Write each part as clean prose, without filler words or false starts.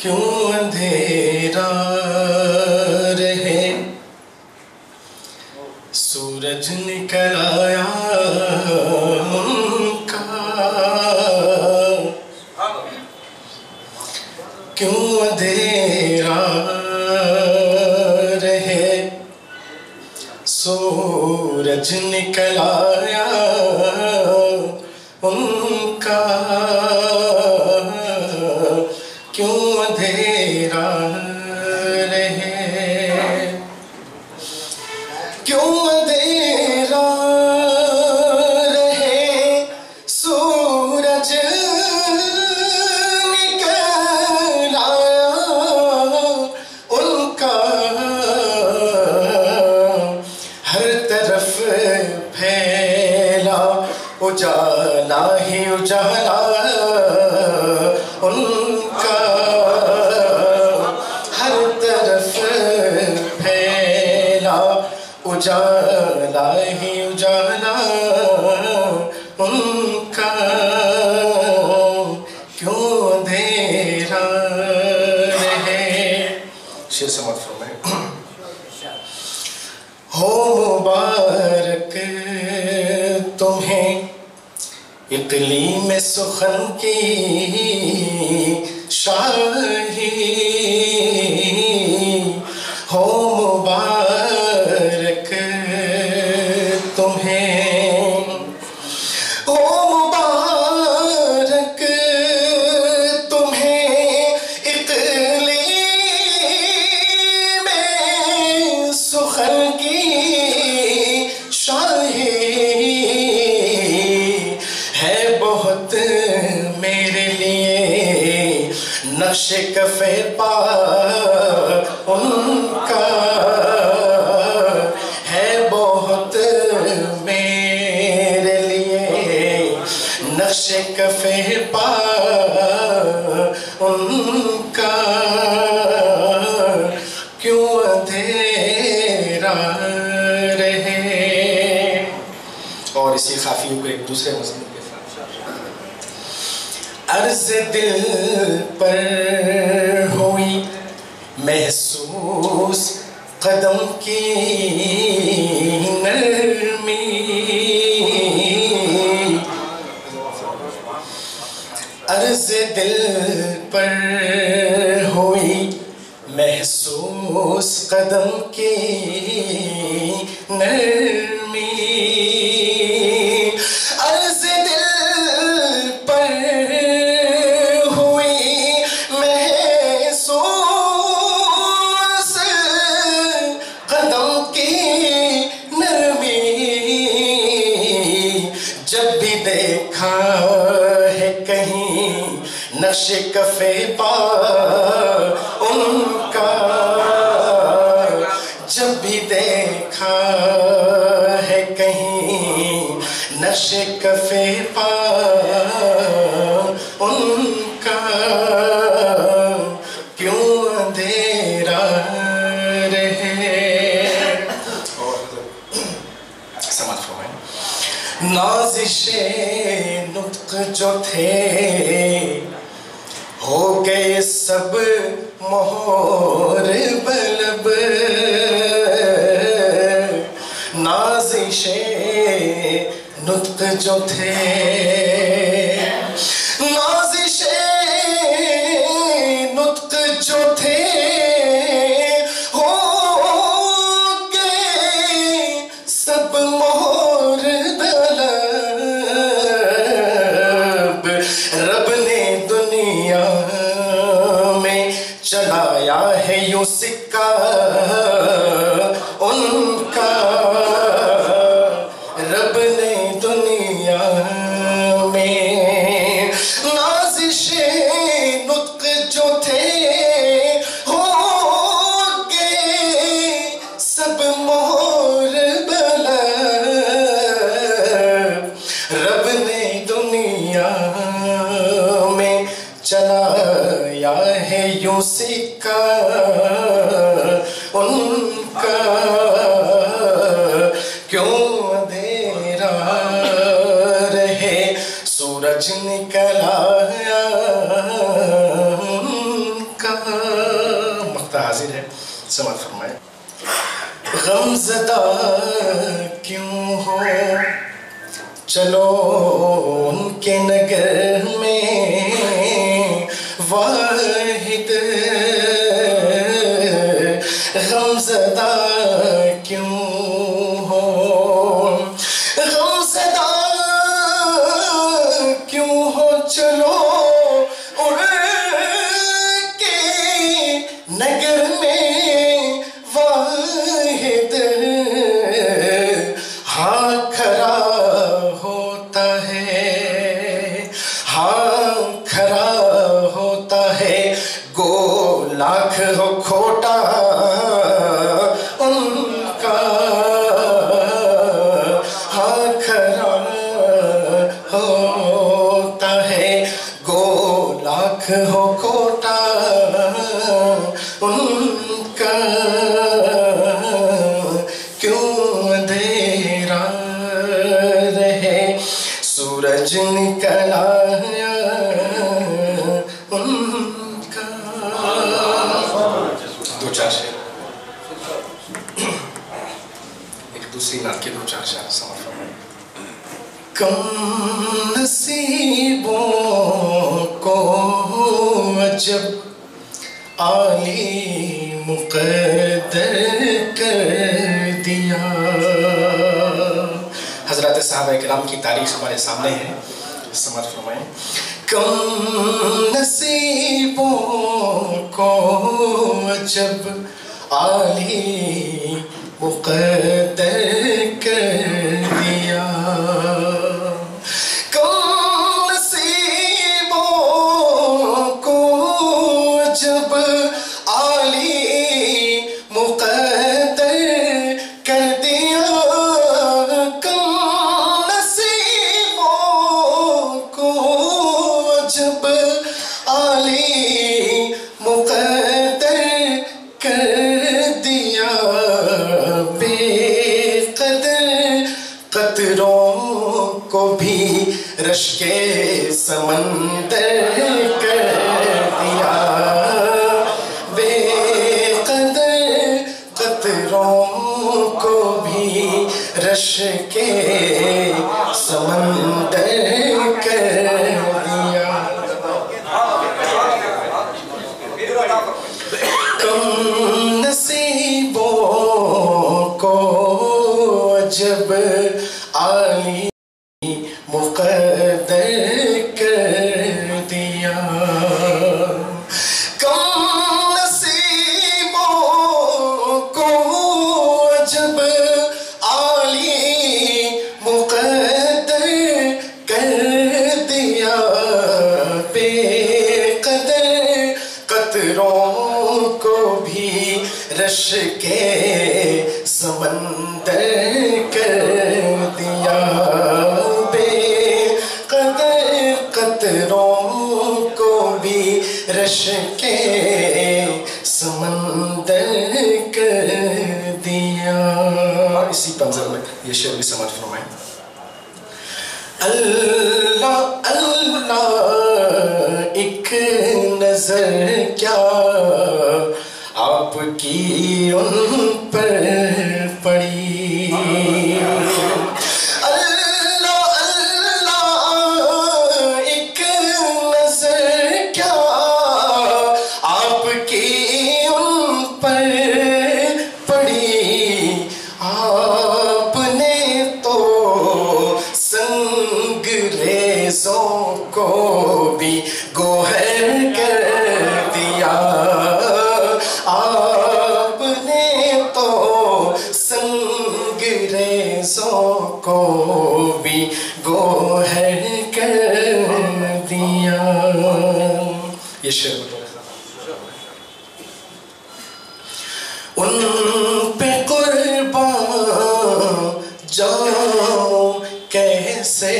کیوں اندھیرا رہے سورج نکل آیا ان کا کیوں اندھیرا رہے سورج نکل آیا ان کا کیوں اندھیرا رہے کیوں اندھیرا رہے سورج نکل آیا ان کا ہر طرف پھیلا اجالا ہی اجالا ان کا ہر طرف پھیلا اجالا ہی اجالا ان کا کیوں اندھیرا رہے شیر سماعت فرمائیں ہو مبارک تمہیں اقلیم سخن کی شاہی ہو مبارک تمہیں ہو مبارک تمہیں اقلیم سخن کی شاہی ہے بہت میرے لیے نقش کف پا ان کا ہے بہت میرے لیے نقش کف پا ان کا کیوں اندھیرا رہے اور اسی خافیوں کو ایک دوسرے مضمون کے ساتھ عرض دل پر ہوئی محسوس قدم کی نرمی عرض دل پر ہوئی محسوس قدم کی نرمی عرض دل پر ہوئی محسوس قدم کی نرمی جب بھی دیکھا ہے کہیں نقش کف پا ان کا جب بھی دیکھا ہے کہیں نقش کف پا ان کا کیوں اندھیرا رہے سمجھ فرمائیں نازش نطق جو تھے ہو گئے سب مہور بلب نازش نطق جو تھے نازش نطق جو تھے ہو گئے سب مہور بلب رب نے دنیا میں چلایا ہے یوں سکہ ان کا رب نے دنیا میں نازش نطق جو تھے ہو گئے سب مہور بلب رب نے دنیا میں چلایا ہے یوں سکہ ان کا کیوں اندھیرا رہے سورج نکل آیا ان کا حاضر ہے، سماعت فرمائیں۔ غم زدہ کیوں ہو چلو ان کے نگر میں واحد، غم زدہ کیوں ہو، غم زدہ کیوں ہو چلو ان کے نگر میں واحد، ہاں کھڑا ہوتا ہے، ہاں کھڑا ہوتا ہے، گو لاکھ ہو کھوٹا ان کا، ہاں کھڑا ہوتا ہے، گو لاکھ ہو کھوٹا ان کا، کیوں اندھیرا رہے سورج نکل آیا ان کا۔ دو چار شعر، ایک دوسری نعت کے دو چار شعر سمجھ فرمائیں۔ کم نصیبوں کو عجب عالی مقدر کر دیا، حضرات صحابہ کرام کی تاریخ ہمارے سامنے ہے، سمجھ فرمائیں۔ کم نصیبوں کو عجب عالی مقدر کر دیا، کم نصیبوں کو عجب عالی مقدر کر دیا، کم نصیبوں کو عجب عالی مقدر کر دیا، بے قدر قطروں کو بھی رش کے سمندر کر دیا، بے قدر قطروں کو بھی رش کے سمندر کر دیا، کم نصیبوں کو عجب عالی مقدر کر دیا، کم نصیبوں کو عجب عالی مقدر کر دیا، بے قدر قطروں کو بھی رش کے سمندر کر دیا، بے قدر قطروں کو بھی رش کے سمندر کر دیا۔ اسی منظر میں یہ شعر بھی سمجھ فرمائیں۔ اللہ اللہ ایک نظر کیا آپ کی ان پر پڑی، اللہ اللہ ایک نظر کیا آپ کی ان پر پڑی، آپ نے تو سنگ ریزوں کو بھی گوہر کر دیا، آپ نے تو سنگ ریزوں کو بھی گوہر کر دیا۔ یہ شعر ان پہ قربان جاؤں کیسے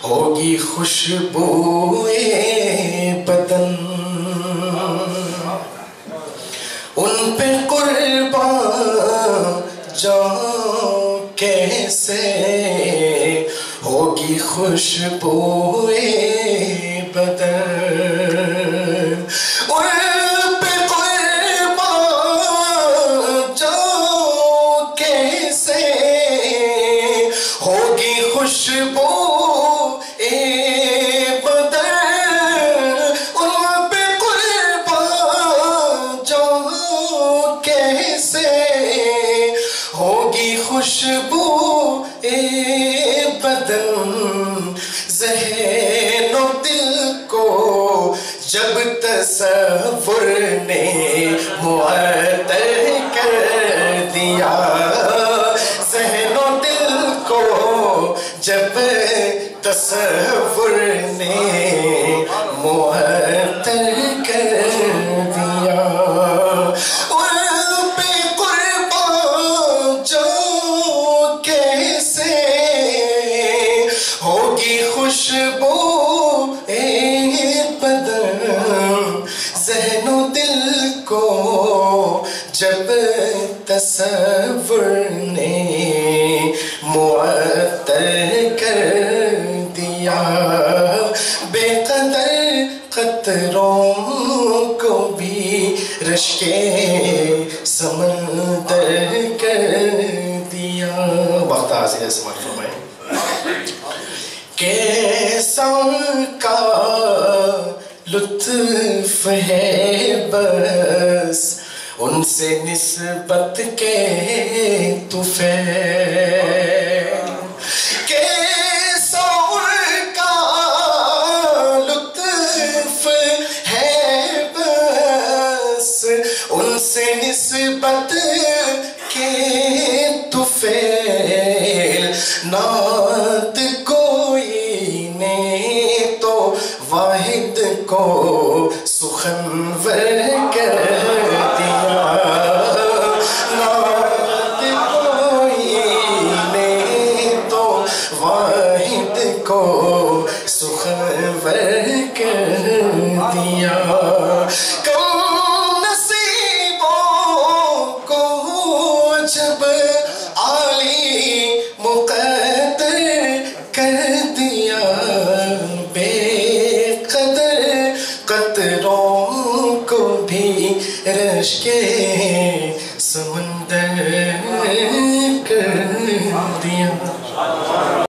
ہوگی خوشبوئے بدن، ان پہ قربان جاؤں کیسے ہوگی خوشبوئے بدن، ان پہ قربان تصور نے معطل کر دیا ذہن و دل کو جب تصور نے معطل کر دیا ان پہ قربان جو کیسے ہوگی خوشبو بدن ذہن و دل کو جب تصور نے معطل کر دیا بے قدر قطروں کو بھی رشکے سمندر کر دیا وقت حاضر ہے سمجھ فرمائیں کیسا کا لطف ہے بس ان سے نسبت کے طفیل کیسا کا لطف ہے بس ان سے نسبت کے طفیل نعت کوئی نے تو واحد کو سخنور کر دیا نعت کوئی نے تو واحد کو سخنور کر دیا کم نصیبوں کو جب عالی مقدر کر دیا بے قدر قطروں کو بھی رشکے سمندر کر دیا